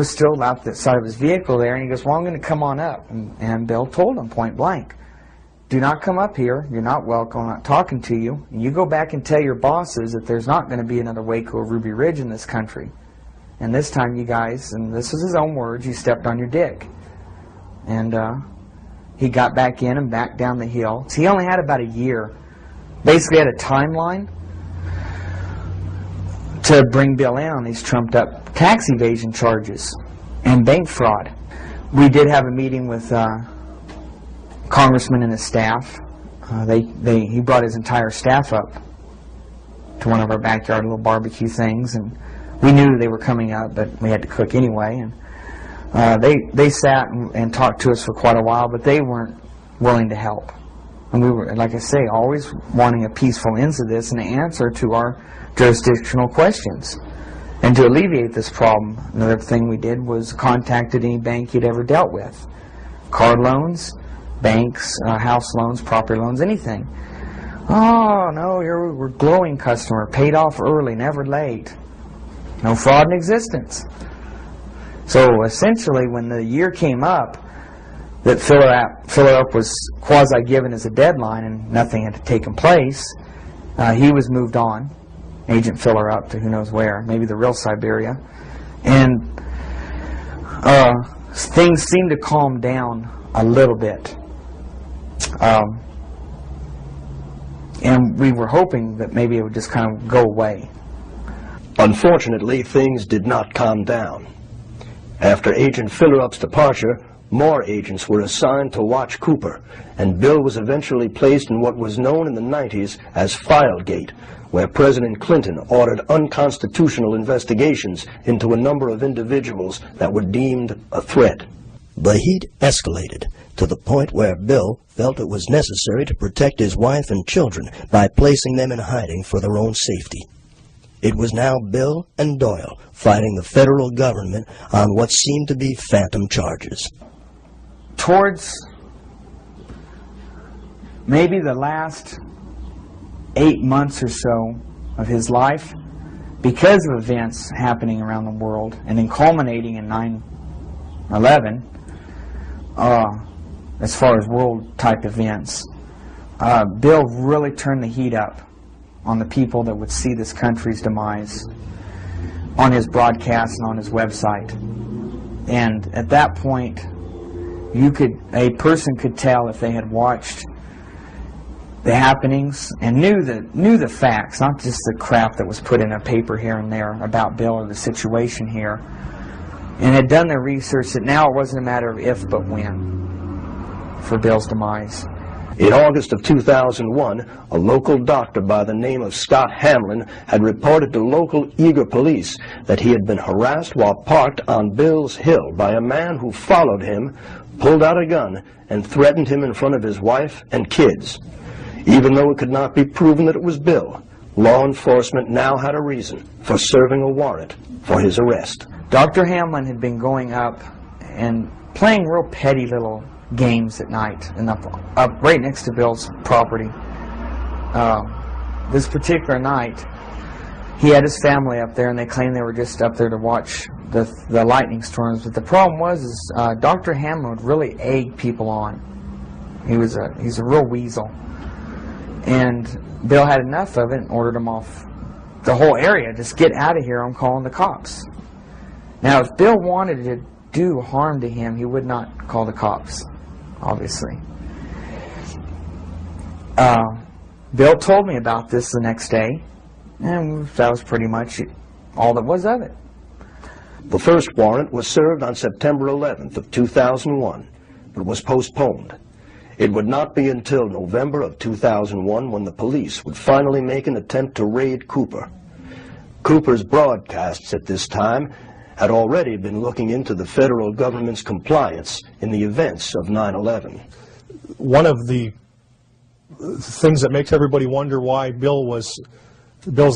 Was still out the side of his vehicle there, and he goes, well, I'm going to come on up. And Bill told him point blank, do not come up here. You're not welcome. I'm not talking to you. And you go back and tell your bosses that there's not going to be another Waco or Ruby Ridge in this country. And this time you guys, and this is his own words, you stepped on your dick. And he got back in and back down the hill. So he only had about a year. Basically had a timeline to bring Bill in on these trumped up tax evasion charges and bank fraud. We did have a meeting with Congressman and his staff. He brought his entire staff up to one of our backyard little barbecue things, and we knew they were coming up, but we had to cook anyway. And they sat and talked to us for quite a while, but they weren't willing to help. And we were, like I say, always wanting a peaceful end to this and an answer to our jurisdictional questions. And to alleviate this problem, another thing we did was contacted any bank he'd ever dealt with. Car loans, banks, house loans, property loans, anything. Oh, no, we're a glowing customer, paid off early, never late. No fraud in existence. So essentially, when the year came up, that Filler Up was quasi-given as a deadline and nothing had taken place, he was moved on. Agent Filler Up to who knows where, maybe the real Siberia. And things seemed to calm down a little bit. And we were hoping that maybe it would just kind of go away. Unfortunately, things did not calm down. After Agent Filler Up's departure, more agents were assigned to watch Cooper, and Bill was eventually placed in what was known in the 90s as Filegate, where President Clinton ordered unconstitutional investigations into a number of individuals that were deemed a threat. The heat escalated to the point where Bill felt it was necessary to protect his wife and children by placing them in hiding for their own safety. It was now Bill and Doyle fighting the federal government on what seemed to be phantom charges. Towards maybe the last 8 months or so of his life, because of events happening around the world and then culminating in 9/11, as far as world-type events, Bill really turned the heat up on the people that would see this country's demise on his broadcast and on his website. And at that point, a person could tell if they had watched the happenings and knew the facts, not just the crap that was put in a paper here and there about Bill or the situation here, and had done their research that now it wasn't a matter of if but when for Bill's demise. In August of 2001, a local doctor by the name of Scott Hamlin had reported to local Eager police that he had been harassed while parked on Bill's Hill by a man who followed him, pulled out a gun, and threatened him in front of his wife and kids. Even though it could not be proven that it was Bill, law enforcement now had a reason for serving a warrant for his arrest. Dr. Hamlin had been going up and playing real petty little games at night and up right next to Bill's property. This particular night, he had his family up there, and they claimed they were just up there to watch the lightning storms. But the problem was Dr. Hamlin would really egg people on. He's a real weasel. And Bill had enough of it and ordered him off the whole area. Just get out of here, I'm calling the cops. Now, if Bill wanted to do harm to him, he would not call the cops, obviously. Bill told me about this the next day, and that was pretty much all that was of it. The first warrant was served on September 11th of 2001, but was postponed. It would not be until November of 2001 when the police would finally make an attempt to raid Cooper. Cooper's broadcasts at this time had already been looking into the federal government's compliance in the events of 9/11. One of the things that makes everybody wonder why Bill's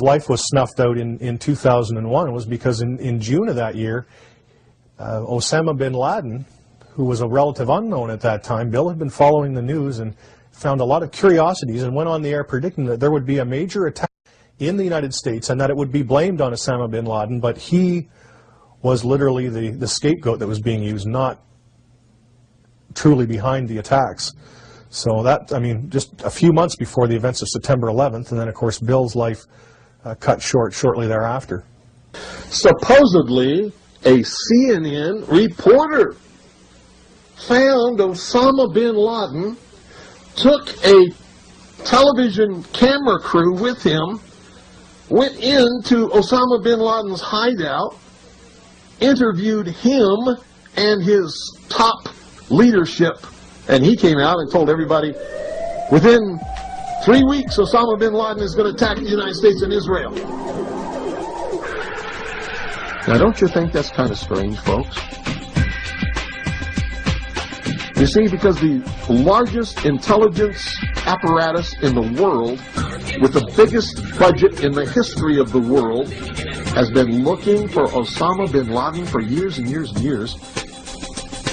life was snuffed out in 2001 was because in June of that year, Osama bin Laden, who was a relative unknown at that time, Bill had been following the news and found a lot of curiosities and went on the air predicting that there would be a major attack in the United States and that it would be blamed on Osama bin Laden, but he was literally the scapegoat that was being used, not truly behind the attacks. So that, I mean, just a few months before the events of September 11th, and then of course Bill's life cut short shortly thereafter. Supposedly, a CNN reporter found Osama bin Laden, took a television camera crew with him, went into Osama bin Laden's hideout, interviewed him and his top leadership, and he came out and told everybody, within 3 weeks Osama bin Laden is going to attack the United States and Israel. Now, don't you think that's kind of strange, folks? You see, because the largest intelligence apparatus in the world, with the biggest budget in the history of the world, has been looking for Osama bin Laden for years and years and years,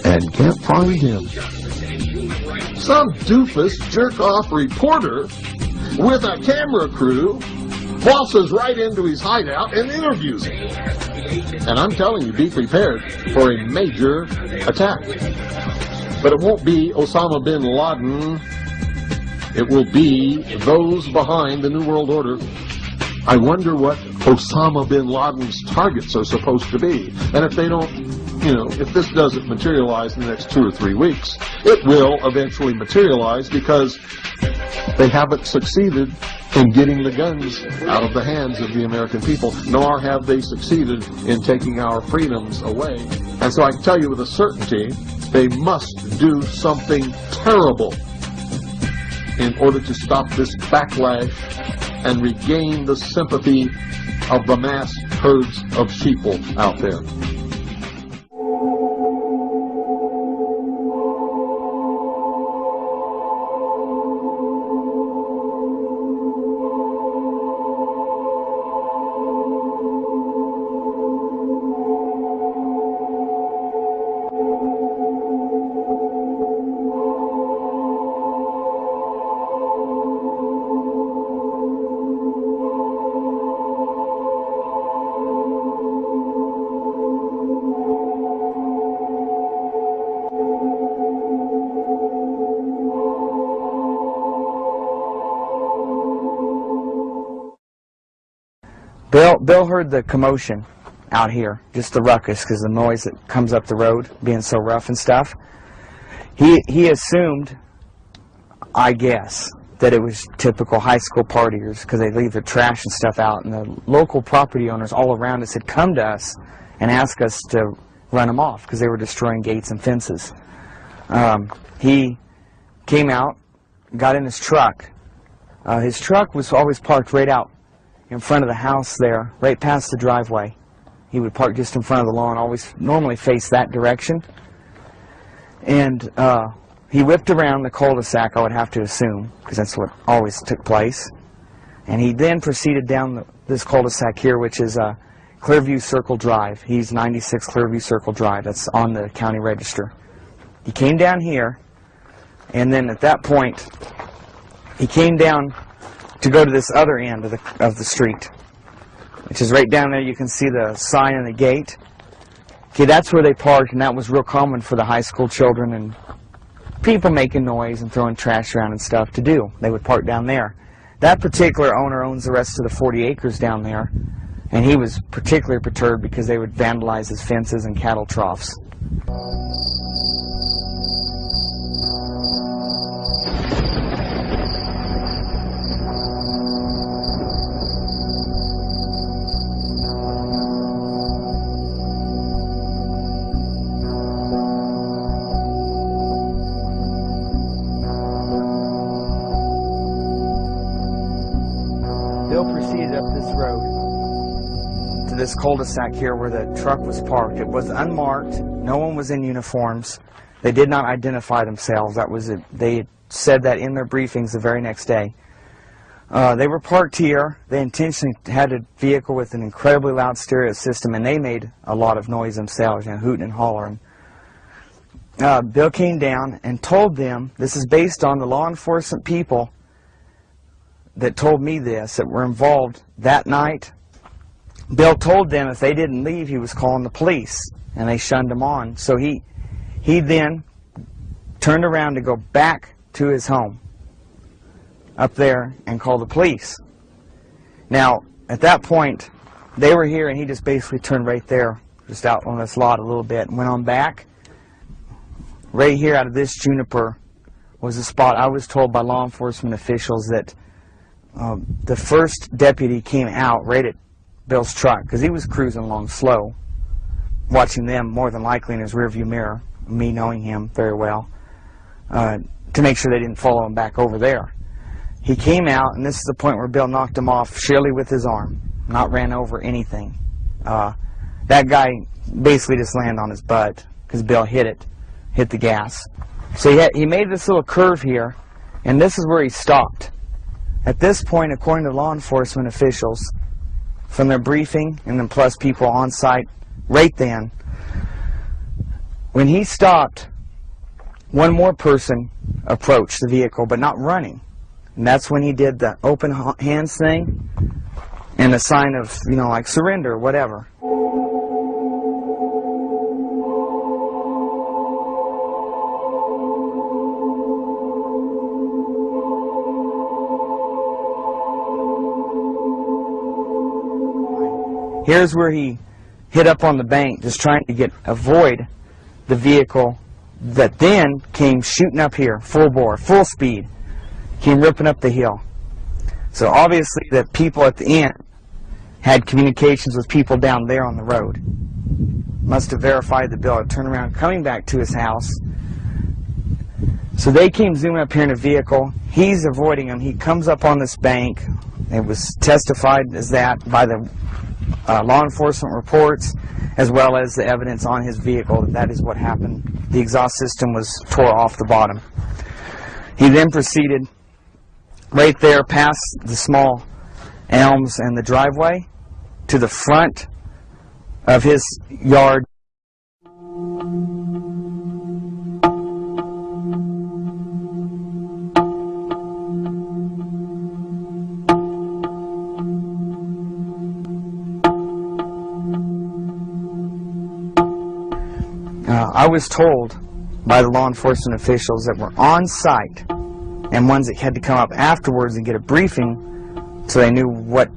and can't find him. Some doofus jerk-off reporter with a camera crew bosses right into his hideout and interviews him. And I'm telling you, be prepared for a major attack. But it won't be Osama bin Laden. It will be those behind the New World Order. I wonder what Osama bin Laden's targets are supposed to be. And if they don't, if this doesn't materialize in the next 2 or 3 weeks, it will eventually materialize, because they haven't succeeded in getting the guns out of the hands of the American people, nor have they succeeded in taking our freedoms away. And so I can tell you with a certainty, they must do something terrible in order to stop this backlash and regain the sympathy of the mass herds of sheeple out there. Bill heard the commotion out here, just the ruckus, because the noise that comes up the road being so rough and stuff. He assumed, I guess, that it was typical high school partiers, because they leave their trash and stuff out, and the local property owners all around us had come to us and asked us to run them off because they were destroying gates and fences. He came out, got in his truck. His truck was always parked right out in front of the house there, right past the driveway. He would park just in front of the lawn, always normally face that direction. And he whipped around the cul-de-sac, I would have to assume, because that's what always took place. And he then proceeded down this cul-de-sac here, which is Clearview Circle Drive. He's 96 Clearview Circle Drive. That's on the county register. He came down here, and then at that point, he came down to go to this other end of the street, which is right down there. You can see the sign and the gate. Okay, that's where they parked, and that was real common for the high school children and people making noise and throwing trash around and stuff to do. They would park down there. That particular owner owns the rest of the 40 acres down there, and he was particularly perturbed because they would vandalize his fences and cattle troughs. Bill proceeded up this road to this cul-de-sac here where the truck was parked. It was unmarked. No one was in uniforms. They did not identify themselves. That was it. They had said that in their briefings the very next day. They were parked here. They intentionally had a vehicle with an incredibly loud stereo system, and they made a lot of noise themselves, hooting and hollering. Bill came down and told them, this is based on the law enforcement people that told me this, that were involved that night Bill told them if they didn't leave, he was calling the police, and they shunned him on. So he then turned around to go back to his home up there and call the police. Now, at that point, they were here, and he just basically turned right there, just out on this lot a little bit, and went on back. Right here out of this juniper was a spot. I was told by law enforcement officials that the first deputy came out right at Bill's truck, because he was cruising along slow, watching them more than likely in his rearview mirror, me knowing him very well, to make sure they didn't follow him back over there. He came out, and this is the point where Bill knocked him off sheerly with his arm, not ran over anything. That guy basically just landed on his butt because Bill hit the gas. So he made this little curve here, and this is where he stopped. At this point, according to law enforcement officials, from their briefing, and then plus people on site right then, when he stopped, one more person approached the vehicle, but not running. And that's when he did the open hands thing and a sign of, you know, like surrender or whatever. Here's where he hit up on the bank, just trying to avoid the vehicle that then came shooting up here, full bore, full speed, came ripping up the hill. So obviously the people at the end had communications with people down there on the road. Must have verified that Bill had turned around coming back to his house. So they came zooming up here in a vehicle. He's avoiding them. He comes up on this bank. It was testified as that by the law enforcement reports, as well as the evidence on his vehicle that is what happened. The exhaust system was tore off the bottom. He then proceeded right there past the small elms and the driveway to the front of his yard. I was told by the law enforcement officials that were on site and ones that had to come up afterwards and get a briefing so they knew what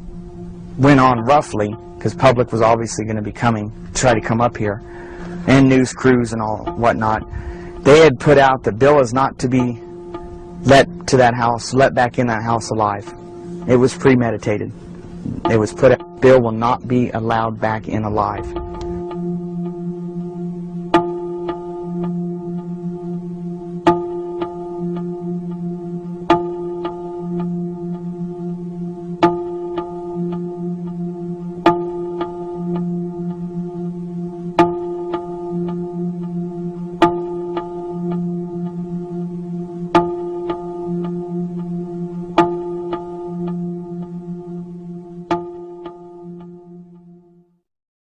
went on roughly, because public was obviously going to be coming to try to come up here, and news crews and all whatnot. They had put out that Bill is not to be let back in that house alive. It was premeditated. It was put out, Bill will not be allowed back in alive.